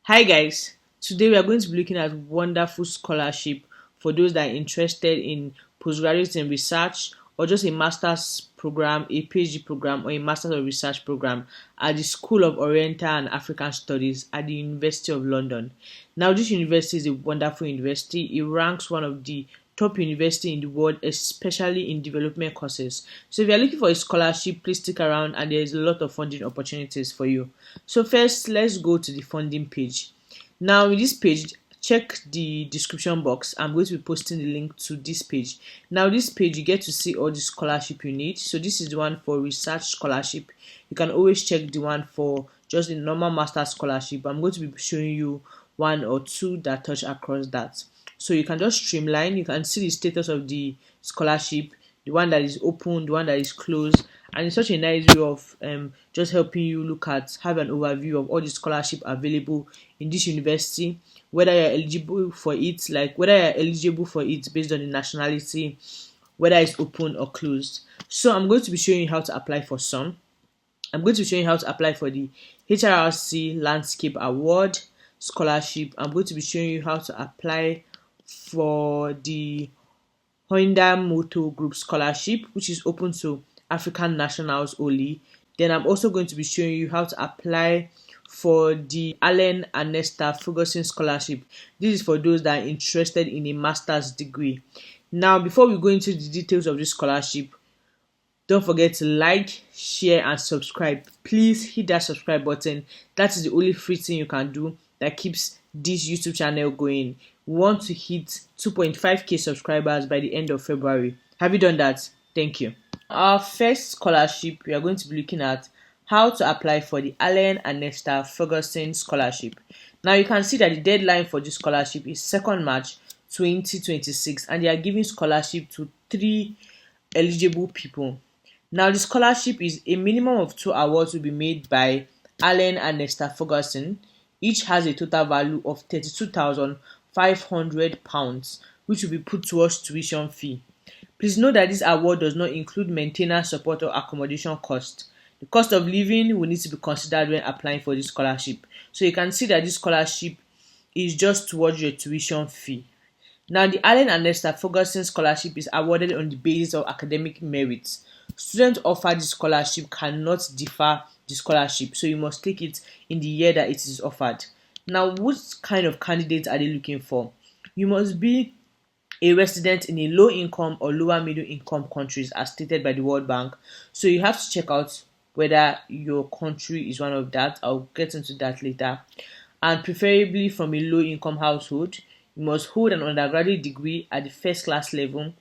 Hi guys, today we are going to be looking at wonderful scholarship for those that are interested in postgraduate in research or just a master's program, a PhD program, or a master's of research program at the School of Oriental and African Studies at the University of London. Now, this university is a wonderful university. It ranks one of the top university in the world, especially in development courses. So if you're looking for a scholarship, please stick around and there's a lot of funding opportunities for you. So first, let's go to the funding page. Now in this page, check the description box. I'm going to be posting the link to this page. Now this page, you get to see all the scholarship you need. So this is the one for research scholarship. You can always check the one for just the normal master scholarship. I'm going to be showing you one or two that touch across that. So you can just streamline. You can see the status of the scholarship, the one that is open, the one that is closed, and it's such a nice way of just helping you have an overview of all the scholarship available in this university, whether you're eligible for it, based on the nationality, whether it's open or closed. So I'm going to be showing you how to apply for some. I'm going to be showing you how to apply for the HRRC Landscape Award Scholarship. I'm going to be showing you how to apply for the Honda Moto Group Scholarship, which is open to African nationals only. Then I'm also going to be showing you how to apply for the Allen and Nesta Ferguson Scholarship. This is for those that are interested in a master's degree. Now, before we go into the details of this scholarship, don't forget to like, share, and subscribe. Please hit that subscribe button. That is the only free thing you can do that keeps this YouTube channel going. We want to hit 2.5k subscribers by the end of February. Have you done that? Thank you. Our first scholarship, we are going to be looking at how to apply for the Allen and Nesta Ferguson Scholarship. Now you can see that the deadline for this scholarship is 2nd March 2026, and they are giving scholarship to 3 eligible people. Now the scholarship is a minimum of 2 awards will be made by Allen and Nesta Ferguson. Each has a total value of £32,500, which will be put towards tuition fee. Please note that this award does not include maintenance, support, or accommodation cost. The cost of living will need to be considered when applying for this scholarship. So you can see that this scholarship is just towards your tuition fee. Now, the Allen and Nesta Ferguson Scholarship is awarded on the basis of academic merits. Students offered this scholarship cannot defer the scholarship, so you must take it in the year that it is offered. Now, what kind of candidates are they looking for? You must be a resident in a low-income or lower middle-income countries as stated by the World Bank. So you have to check out whether your country is one of that. I'll get into that later. And preferably from a low-income household. You must hold an undergraduate degree at the first class level.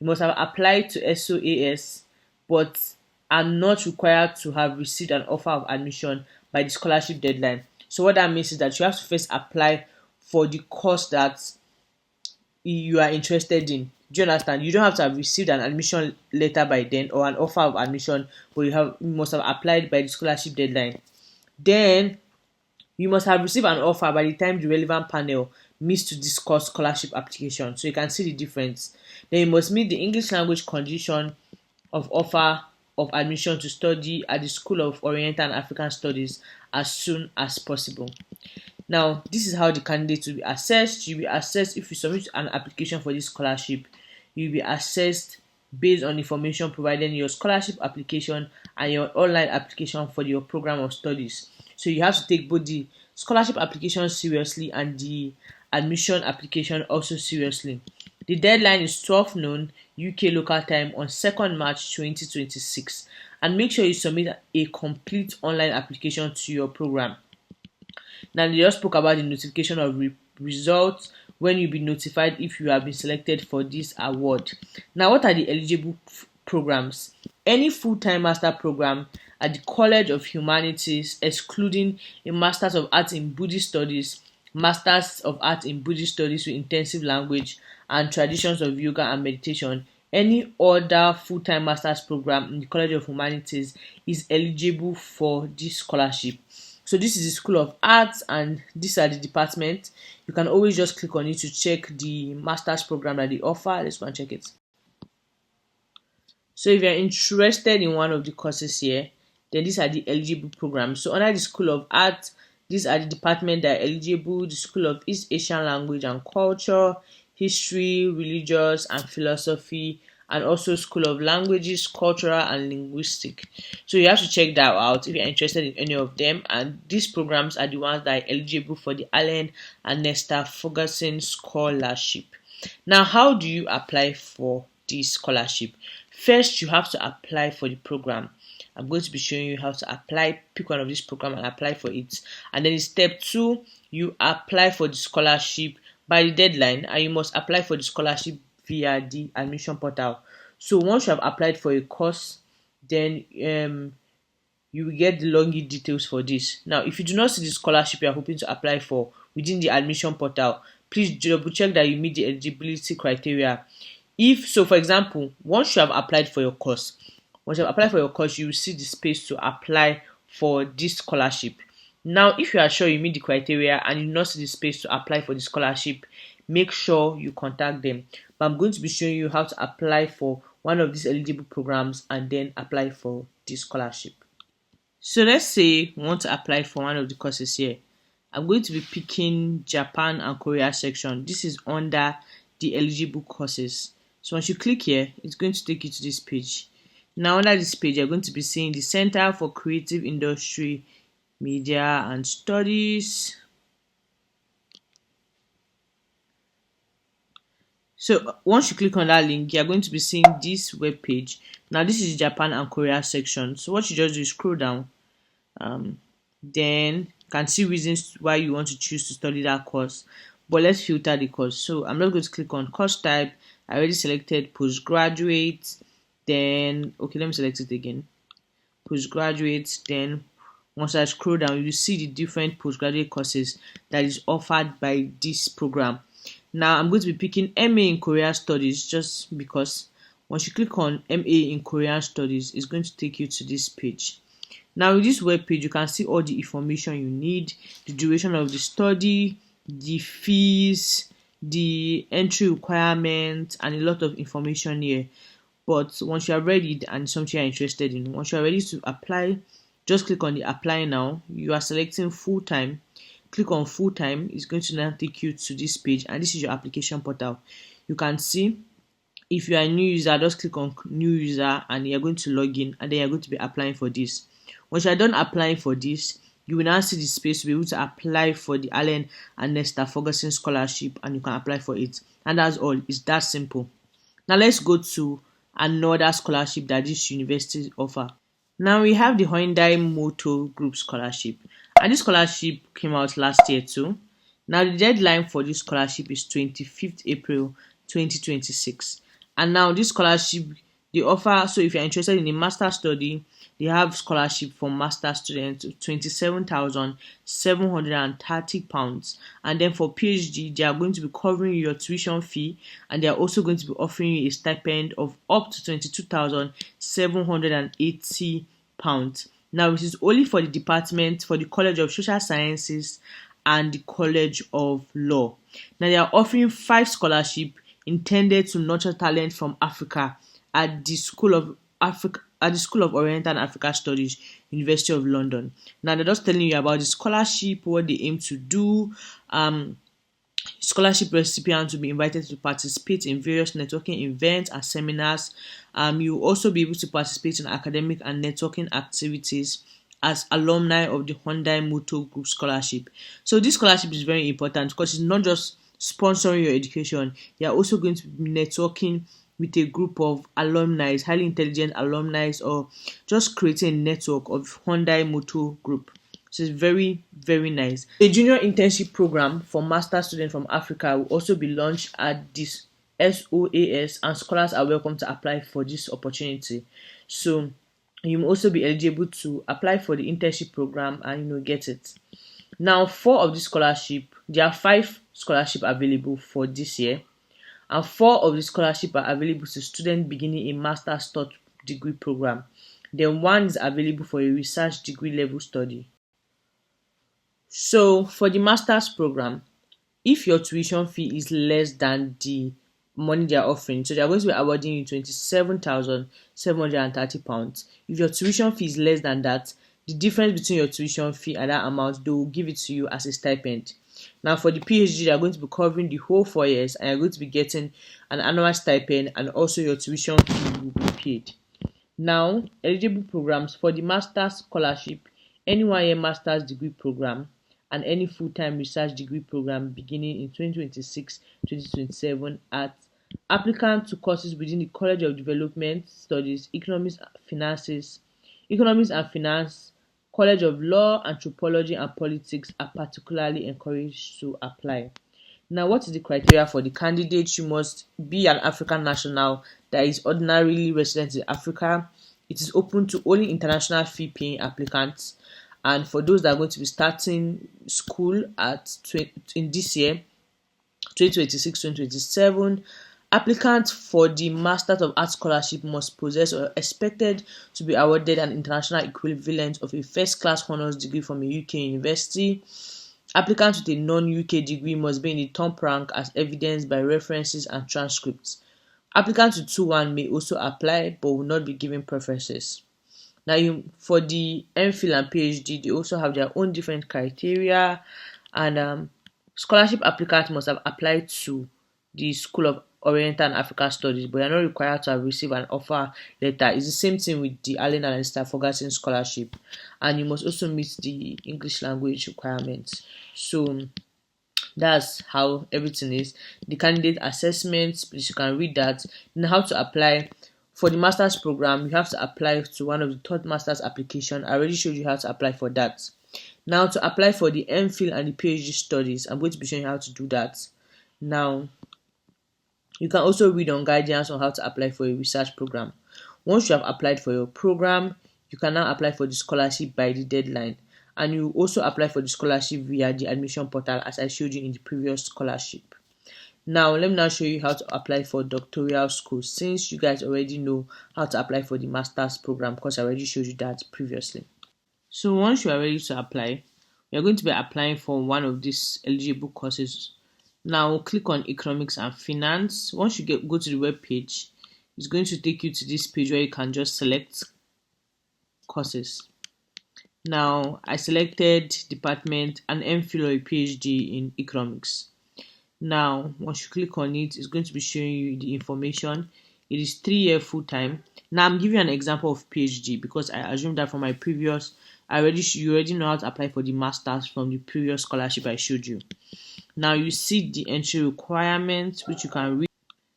You must have applied to SOAS, but are not required to have received an offer of admission by the scholarship deadline. So what that means is that you have to first apply for the course that you are interested in. Do you understand? You don't have to have received an admission letter by then or an offer of admission, but you must have applied by the scholarship deadline. Then you must have received an offer by the time the relevant panel meets to discuss scholarship application. So you can see the difference. Then you must meet the English language condition of offer of admission to study at the School of Oriental and African Studies as soon as possible. Now, this is how the candidates will be assessed. You'll be assessed if you submit an application for this scholarship. You'll be assessed based on information provided in your scholarship application and your online application for your program of studies. So you have to take both the scholarship application seriously and the admission application also seriously. The deadline is 12 noon UK local time on 2nd March 2026, and make sure you submit a complete online application to your program. Now, they just spoke about the notification of results, when you'll be notified if you have been selected for this award. Now, what are the eligible programs? Any full-time master program at the College of Humanities, excluding a Masters of Arts in Buddhist Studies, Masters of Arts in Buddhist Studies with intensive language and traditions of yoga and meditation. Any other full-time master's program in the College of Humanities is eligible for this scholarship. So this is the School of Arts and these are the departments. You can always just click on it to check the master's program that they offer. Let's go and check it. So if you're interested in one of the courses here, then these are the eligible programs. So under the School of Arts, These are the departments that are eligible: the School of East Asian Language and Culture, History, Religious and Philosophy, and also School of Languages, Cultural and Linguistic. So you have to check that out if you're interested in any of them. And these programs are the ones that are eligible for the Allen and Nesta Ferguson Scholarship. Now, how do you apply for this scholarship? First, you have to apply for the program. I'm going to be showing you how to apply. Pick one of this program and apply for it. And then in step 2, you apply for the scholarship by the deadline, and you must apply for the scholarship via the admission portal. So once you have applied for a course, then you will get the login details for this. Now, if you do not see the scholarship you are hoping to apply for within the admission portal, please double check that you meet the eligibility criteria. If so, for example, once you have applied for your course, you will see the space to apply for this scholarship. Now, if you are sure you meet the criteria and you do not see the space to apply for the scholarship, make sure you contact them. But I'm going to be showing you how to apply for one of these eligible programs and then apply for the scholarship. So let's say we want to apply for one of the courses here. I'm going to be picking Japan and Korea section. This is under the eligible courses. So once you click here, it's going to take you to this page. Now under this page, you're going to be seeing the Center for Creative Industry, Media and Studies. So once you click on that link, you're going to be seeing this web page. Now this is Japan and Korea section. So what you just do is scroll down. Then you can see reasons why you want to choose to study that course. But let's filter the course. So I'm not going to click on course type. I already selected postgraduate. Then let me select it again. Postgraduate. Then once I scroll down, you will see the different postgraduate courses that is offered by this program. Now I'm going to be picking MA in Korean Studies just because once you click on MA in Korean Studies, it's going to take you to this page. Now with this web page, you can see all the information you need, the duration of the study, the fees, the entry requirements, and a lot of information here. But once you are ready and something you're interested in, once you are ready to apply, just click on the apply now. You are selecting full time. Click on full time. It's going to now take you to this page, and this is your application portal. You can see if you are a new user, just click on new user and you're going to log in, and then you're going to be applying for this. Once you're done applying for this, you will now see the space to be able to apply for the Allen and Nesta Ferguson scholarship, and you can apply for it. And that's all. It's that simple. Now let's go to another scholarship that this university offer. Now we have the Hyundai Motor Group scholarship, and this scholarship came out last year too. Now the deadline for this scholarship is 25th April 2026, and now this scholarship they offer. So if you're interested in a master study, they have scholarship for master students of £27,730, and then for PhD they are going to be covering your tuition fee, and they are also going to be offering you a stipend of up to £22,780. Now it is only for the department, for the College of Social Sciences and the College of Law. Now they are offering 5 scholarships intended to nurture talent from Africa at the School of Oriental and Africa Studies, University of London. Now they're just telling you about the scholarship, what they aim to do. Scholarship recipients will be invited to participate in various networking events and seminars. You will also be able to participate in academic and networking activities as alumni of the Hyundai Motor Group scholarship. So this scholarship is very important because it's not just sponsoring your education. They are also going to be networking with a group of alumni, highly intelligent alumni, or just creating a network of Hyundai Motor Group. So it's very, very nice. A junior internship program for master students from Africa will also be launched at this SOAS, and scholars are welcome to apply for this opportunity. So you will also be eligible to apply for the internship program and get it. Now 4 of the scholarship, there are 5 scholarships available for this year, and 4 of the scholarships are available to students beginning a master's third degree program. Then 1 is available for a research degree level study. So for the master's program, if your tuition fee is less than the money they are offering, so they are going to be awarding you £27,730. If your tuition fee is less than that, The difference between your tuition fee and that amount, they will give it to you as a stipend. Now for the PhD, they are going to be covering the whole 4 years, and you're going to be getting an annual stipend, and also your tuition fee will be paid. Now, eligible programs for the master's scholarship, any 1 year master's degree program, and any full-time research degree program beginning in 2026-2027 at applicants to courses within the College of Development Studies, Economics and Finance, College of Law, Anthropology and Politics are particularly encouraged to apply. Now, what is the criteria for the candidate? You must be an African national that is ordinarily resident in Africa. It is open to only international fee-paying applicants. And for those that are going to be starting school in this year, 2026-2027, applicants for the Masters of Arts scholarship must possess or expected to be awarded an international equivalent of a first-class honours degree from a UK university. Applicants with a non-UK degree must be in the top rank as evidenced by references and transcripts. Applicants with 2-1 may also apply but will not be given preferences. Now, for the MPhil and PhD, they also have their own different criteria, and scholarship applicants must have applied to the School of Oriental and African Studies, but they are not required to have received an offer letter. It's the same thing with the Allen and Esther Ferguson scholarship, and you must also meet the English language requirements. So that's how everything is. The candidate assessments, please, you can read that. Then how to apply. For the master's program, you have to apply to one of the third master's application. I already showed you how to apply for that. Now, to apply for the MPhil and the PhD studies, I'm going to be showing you how to do that. Now, you can also read on guidance on how to apply for a research program. Once you have applied for your program, you can now apply for the scholarship by the deadline. And you also apply for the scholarship via the admission portal as I showed you in the previous scholarship. Now, let me now show you how to apply for doctoral school, since you guys already know how to apply for the master's program because I already showed you that previously. So once you are ready to apply, you're going to be applying for one of these eligible courses. Now, click on Economics and Finance. Once you go to the web page, it's going to take you to this page where you can just select courses. Now, I selected department and MPhil or a PhD in Economics. Now, once you click on it, it's going to be showing you the information. It is 3-year full-time. Now, I'm giving you an example of PhD because I assumed that from my previous, you already know how to apply for the master's from the previous scholarship I showed you. Now, you see the entry requirements, which you can read.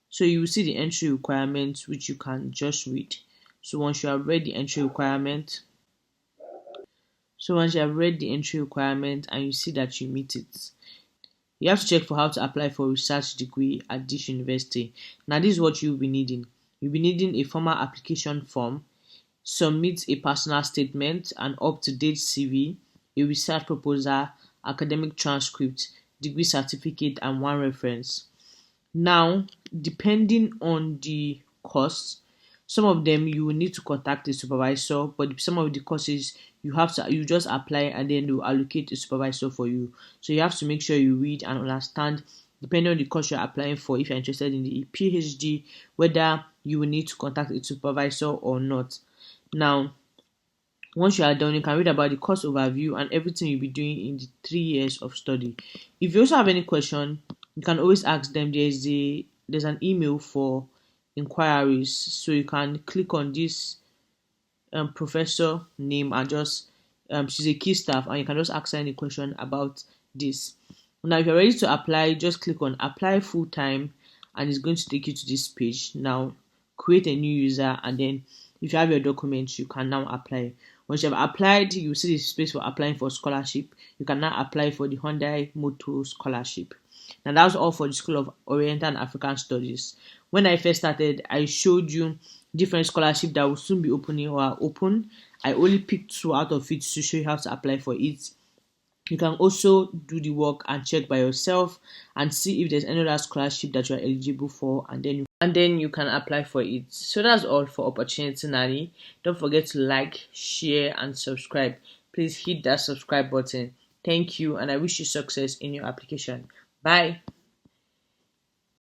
So, you will see the entry requirements, which you can just read. So, once you have read the entry requirement, and you see that you meet it, you have to check for how to apply for a research degree at this university. Now, this is what you'll be needing. You'll be needing a formal application form, submit a personal statement, an up-to-date CV, a research proposal, academic transcript, degree certificate, and one reference. Now, depending on the course, some of them you will need to contact a supervisor, but some of the courses you just apply and then they'll allocate a supervisor for you. So you have to make sure you read and understand, depending on the course you're applying for, if you're interested in the PhD, whether you will need to contact a supervisor or not. Now, once you are done, you can read about the course overview and everything you'll be doing in the 3 years of study. If you also have any question, you can always ask them. There's an email for inquiries, so you can click on this professor name and just she's a key staff, and you can just ask her any question about this. Now, if you're ready to apply, just click on apply full time and it's going to take you to this page. Now, create a new user, and then if you have your documents, you can now apply. Once you have applied, you see the space for applying for scholarship. You can now apply for the Hyundai Motor Scholarship. Now, that was all for the School of Oriental and African Studies. When I first started, I showed you different scholarships that will soon be opening or are open. I only picked 2 out of it to show you how to apply for it. You can also do the work and check by yourself and see if there's any other scholarship that you are eligible for, and then you can apply for it. So that's all for Opportunity Nanny. Don't forget to like, share, and subscribe. Please hit that subscribe button. Thank you, and I wish you success in your application. Bye.